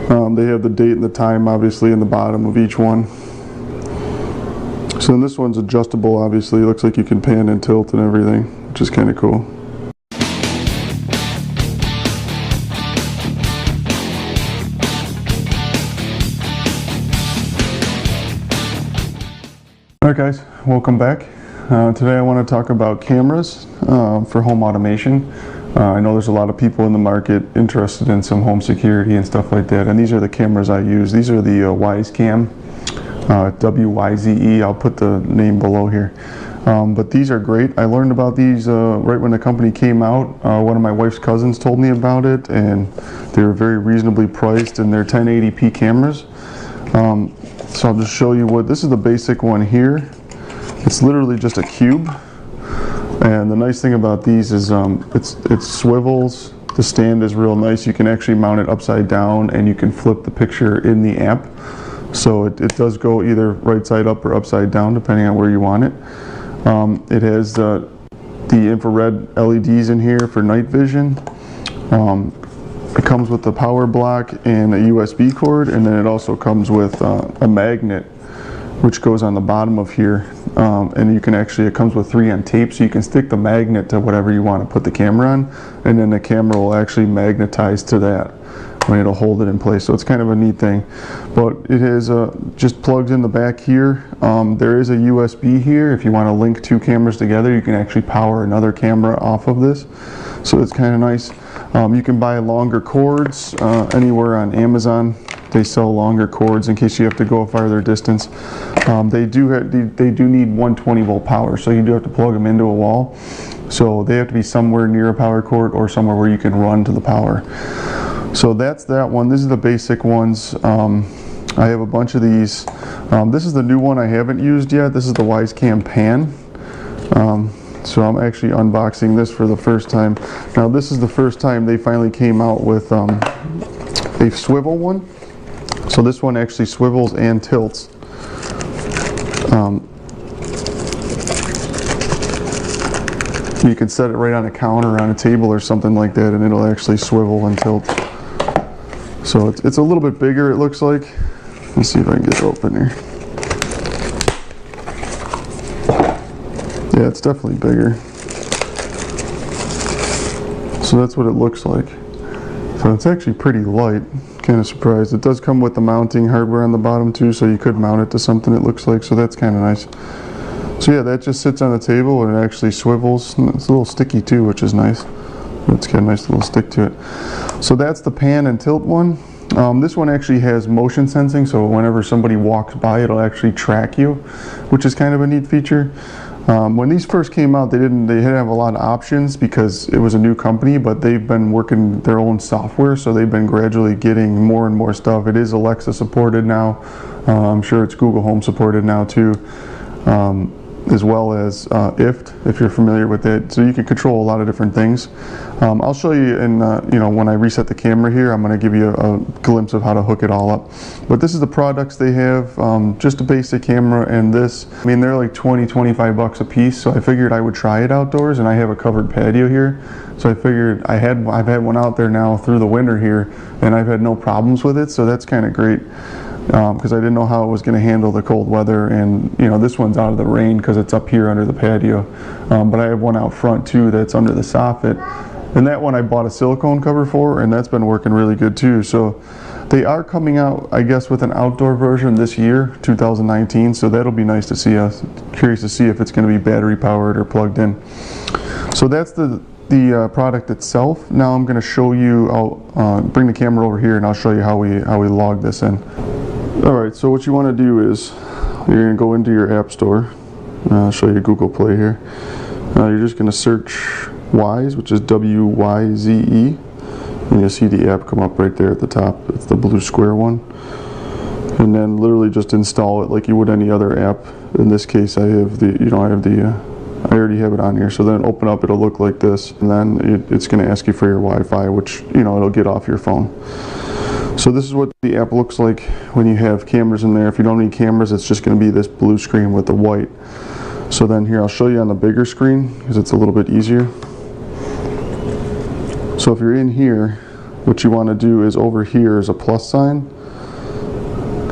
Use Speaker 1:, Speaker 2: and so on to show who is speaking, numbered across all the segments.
Speaker 1: They have the date and the time obviously in the bottom of each one. So then this one's adjustable, obviously. It looks like you can pan and tilt and everything, which is kind of cool. Alright guys, welcome back. Today I want to talk about cameras for home automation. I know there's a lot of people in the market interested in some home security and stuff like that, and these are the cameras I use. These are the WYZE cam, WYZE. I'll put the name below here. But these are great. I learned about these right when the company came out. One of my wife's cousins told me about it, and they were very reasonably priced, and they're 1080p cameras. So I'll just show you what, this is the basic one here. It's literally just a cube. And the nice thing about these is it swivels. The stand is real nice. You can actually mount it upside down, and you can flip the picture in the app. So it does go either right side up or upside down depending on where you want it. It has the infrared LEDs in here for night vision. It comes with the power block and a USB cord, and then it also comes with a magnet which goes on the bottom of here, and you can actually, it comes with 3M tape, so you can stick the magnet to whatever you want to put the camera on, and then the camera will actually magnetize to that when it'll hold it in place. So it's kind of a neat thing. But it has just plugs in the back here. There is a USB here. If you want to link two cameras together, you can actually power another camera off of this, so it's kind of nice. You can buy longer cords anywhere on Amazon. They sell longer cords in case you have to go a farther distance. They do need 120 volt power, so you do have to plug them into a wall. So they have to be somewhere near a power cord or somewhere where you can run to the power. So that's that one. This is the basic ones. I have a bunch of these. This is the new one I haven't used yet. This is the WYZE Cam Pan. So I'm actually unboxing this for the first time. Now this is the first time they finally came out with a swivel one. So this one actually swivels and tilts. You can set it right on a counter or on a table or something like that, and it'll actually swivel and tilt. So it's a little bit bigger, it looks like. Let's see if I can get it open here. Yeah, it's definitely bigger. So that's what it looks like. So it's actually pretty light. Kind of surprised. It does come with the mounting hardware on the bottom too, so you could mount it to something, it looks like, so that's kind of nice. So yeah, that just sits on the table and it actually swivels. It's a little sticky too, which is nice. It's got a nice little stick to it. So that's the pan and tilt one. This one actually has motion sensing, so whenever somebody walks by, it'll actually track you, which is kind of a neat feature. When these first came out, they didn't have a lot of options because it was a new company, but they've been working their own software, so they've been gradually getting more and more stuff. It is Alexa supported now. I'm sure it's Google Home supported now too, as well as if you're familiar with it. So you can control a lot of different things. I'll show you in, when I reset the camera here, I'm going to give you a glimpse of how to hook it all up. But this is the products they have, just a basic camera and this. I mean, they're like 20-25 bucks a piece, so I figured I would try it outdoors, and I have a covered patio here. So I figured I've had one out there now through the winter here, and I've had no problems with it, so that's kind of great. Because I didn't know how it was going to handle the cold weather, and this one's out of the rain because it's up here under the patio, but I have one out front too that's under the soffit, and that one I bought a silicone cover for, and that's been working really good too. So they are coming out, I guess, with an outdoor version this year, 2019, so that'll be nice to see. I'm curious to see if it's going to be battery powered or plugged in. So that's the product itself. Now I'm going to show you, I'll bring the camera over here and I'll show you how we log this in. Alright, so what you want to do is you're going to go into your app store. I'll show you Google Play here. You're just going to search WYZE, which is W-Y-Z-E, and you'll see the app come up right there at the top. It's the blue square one. And then literally just install it like you would any other app. In this case, I have I already have it on here. So then open up, it'll look like this, and then it's going to ask you for your Wi-Fi, which it'll get off your phone. So this is what the app looks like when you have cameras in there. If you don't need cameras, it's just going to be this blue screen with the white. So then here, I'll show you on the bigger screen because it's a little bit easier. So if you're in here, what you want to do is over here is a plus sign.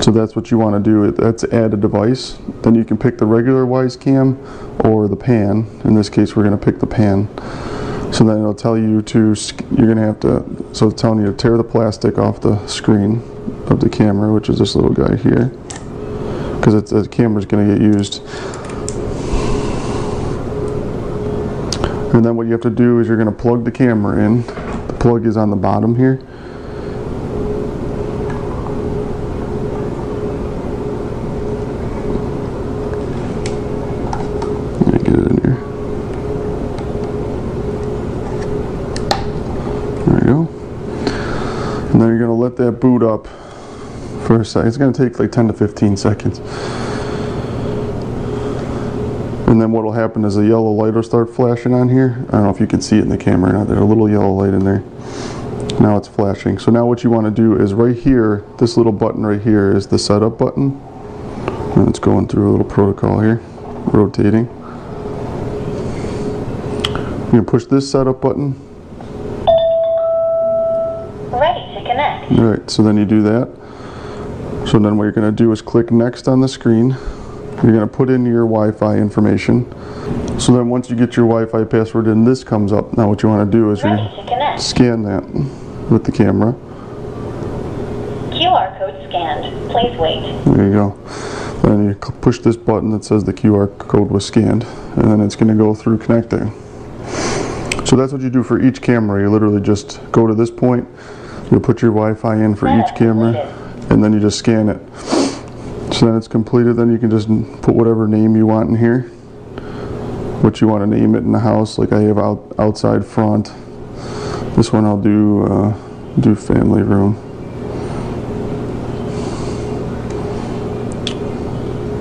Speaker 1: So that's what you want to do. That's add a device. Then you can pick the regular WYZE cam or the pan. In this case, we're going to pick the pan. So then it'll tell you to, you're going to have to, so it's telling you to tear the plastic off the screen of the camera, which is this little guy here, because the camera's going to get used. And then what you have to do is you're going to plug the camera in. The plug is on the bottom here. And then you're going to let that boot up for a second. It's going to take like 10 to 15 seconds. And then what will happen is a yellow light will start flashing on here. I don't know if you can see it in the camera or not. There's a little yellow light in there. Now it's flashing. So now what you want to do is right here, this little button right here is the setup button. And it's going through a little protocol here, rotating. You're going to push this setup button. Alright, so then you do that. So then what you're going to do is click next on the screen. You're going to put in your Wi-Fi information. So then once you get your Wi-Fi password in, this comes up. Now what you want to do is you're going to scan that with the camera.
Speaker 2: QR code scanned. Please wait.
Speaker 1: There you go. Then you push this button that says the QR code was scanned, and then it's going to go through connecting. So that's what you do for each camera. You literally just go to this point. You put your Wi-Fi in for each camera, and then you just scan it. So then it's completed. Then you can just put whatever name you want in here. What you want to name it in the house. Like I have outside front. This one I'll do family room.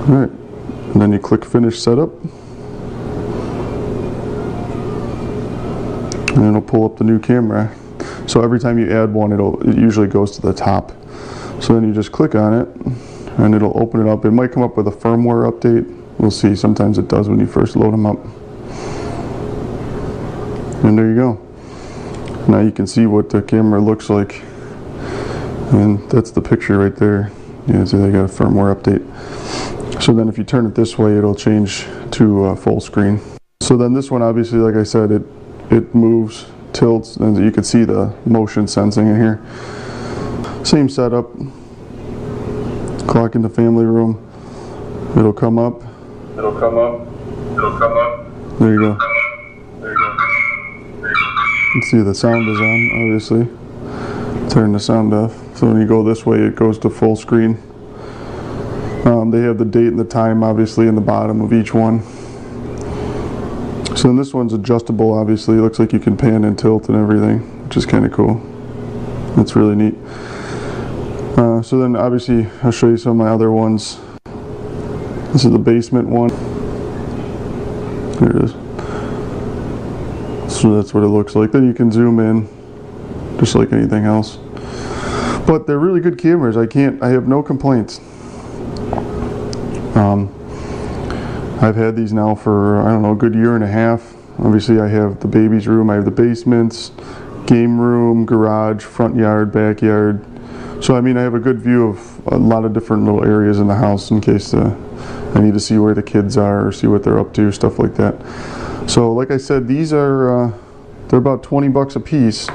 Speaker 1: All right, and then you click finish setup, and it'll pull up the new camera. So every time you add one, it usually goes to the top. So then you just click on it, and it'll open it up. It might come up with a firmware update. We'll see. Sometimes it does when you first load them up. And there you go. Now you can see what the camera looks like. And that's the picture right there. Yeah, see they got a firmware update. So then if you turn it this way, it'll change to full screen. So then this one, obviously, like I said, it moves, tilts, and you can see the motion sensing in here. Same setup. Clock into family room. It'll come up. It'll come up. It'll come up. There you go. There you go. There you go. You can see the sound is on, obviously. Turn the sound off. So when you go this way, it goes to full screen. They have the date and the time, obviously, in the bottom of each one. So then this one's adjustable, obviously. It looks like you can pan and tilt and everything, which is kind of cool. That's really neat. So then, obviously, I'll show you some of my other ones. This is the basement one. There it is. So that's what it looks like. Then you can zoom in, just like anything else. But they're really good cameras. I have no complaints. I've had these now for, I don't know, a good year and a half. Obviously I have the baby's room, I have the basements, game room, garage, front yard, backyard. So I mean I have a good view of a lot of different little areas in the house in case I need to see where the kids are or see what they're up to, stuff like that. So like I said, these are, they're about 20 bucks a piece.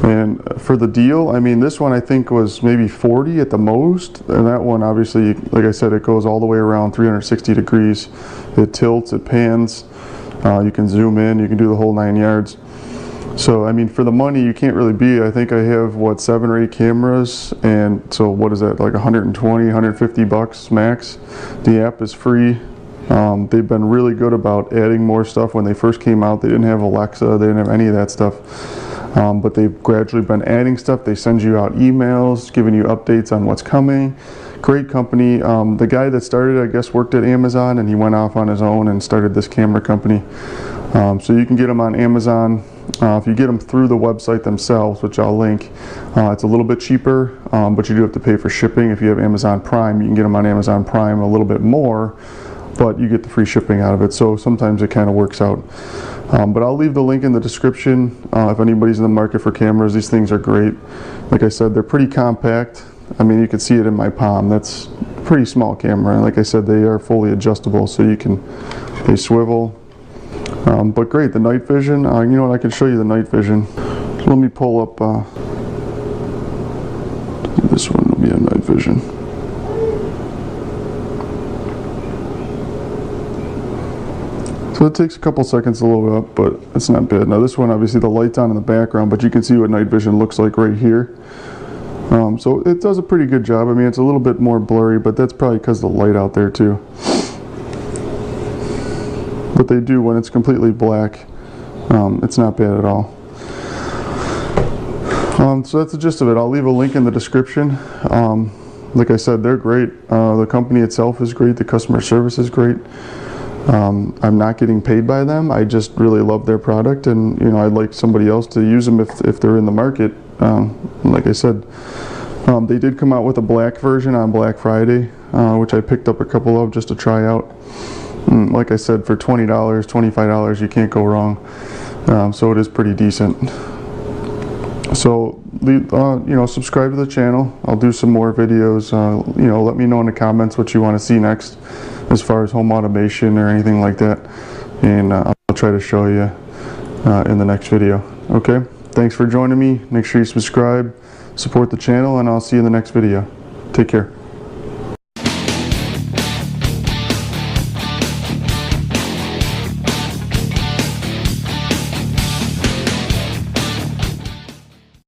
Speaker 1: And for the deal, I mean, this one I think was maybe 40 at the most. And that one, obviously, like I said, it goes all the way around 360 degrees. It tilts, it pans. You can zoom in, you can do the whole 9 yards. So, I mean, for the money, you can't really beat it. I think I have, what, 7 or 8 cameras. And so what is that, like 120, 150 bucks max. The app is free. They've been really good about adding more stuff. When they first came out, they didn't have Alexa, they didn't have any of that stuff. But they've gradually been adding stuff. They send you out emails, giving you updates on what's coming. Great company. The guy that started, I guess, worked at Amazon, and he went off on his own and started this camera company. So you can get them on Amazon. If you get them through the website themselves, which I'll link, it's a little bit cheaper, but you do have to pay for shipping. If you have Amazon Prime, you can get them on Amazon Prime a little bit more, but you get the free shipping out of it. So sometimes it kind of works out. But I'll leave the link in the description if anybody's in the market for cameras. These things are great. Like I said, they're pretty compact. I mean, you can see it in my palm. That's a pretty small camera. And like I said, they are fully adjustable, so they swivel. But great, the night vision. You know what, I can show you the night vision. So let me pull up, this one will be a night vision. So it takes a couple seconds to load up, but it's not bad. Now this one, obviously the light's on in the background, but you can see what night vision looks like right here. So it does a pretty good job. I mean, it's a little bit more blurry, but that's probably because of the light out there too. But they do, when it's completely black, it's not bad at all. So that's the gist of it. I'll leave a link in the description. Like I said, they're great. The company itself is great. The customer service is great. I'm not getting paid by them. I just really love their product, and you know, I'd like somebody else to use them if they're in the market. Like I said, they did come out with a black version on Black Friday, which I picked up a couple of just to try out. Like I said, for $20, $25, you can't go wrong. So it is pretty decent. So, you know, subscribe to the channel. I'll do some more videos. You know, let me know in the comments what you want to see next as far as home automation or anything like that. And I'll try to show you in the next video. Okay? Thanks for joining me. Make sure you subscribe, support the channel, and I'll see you in the next video. Take care.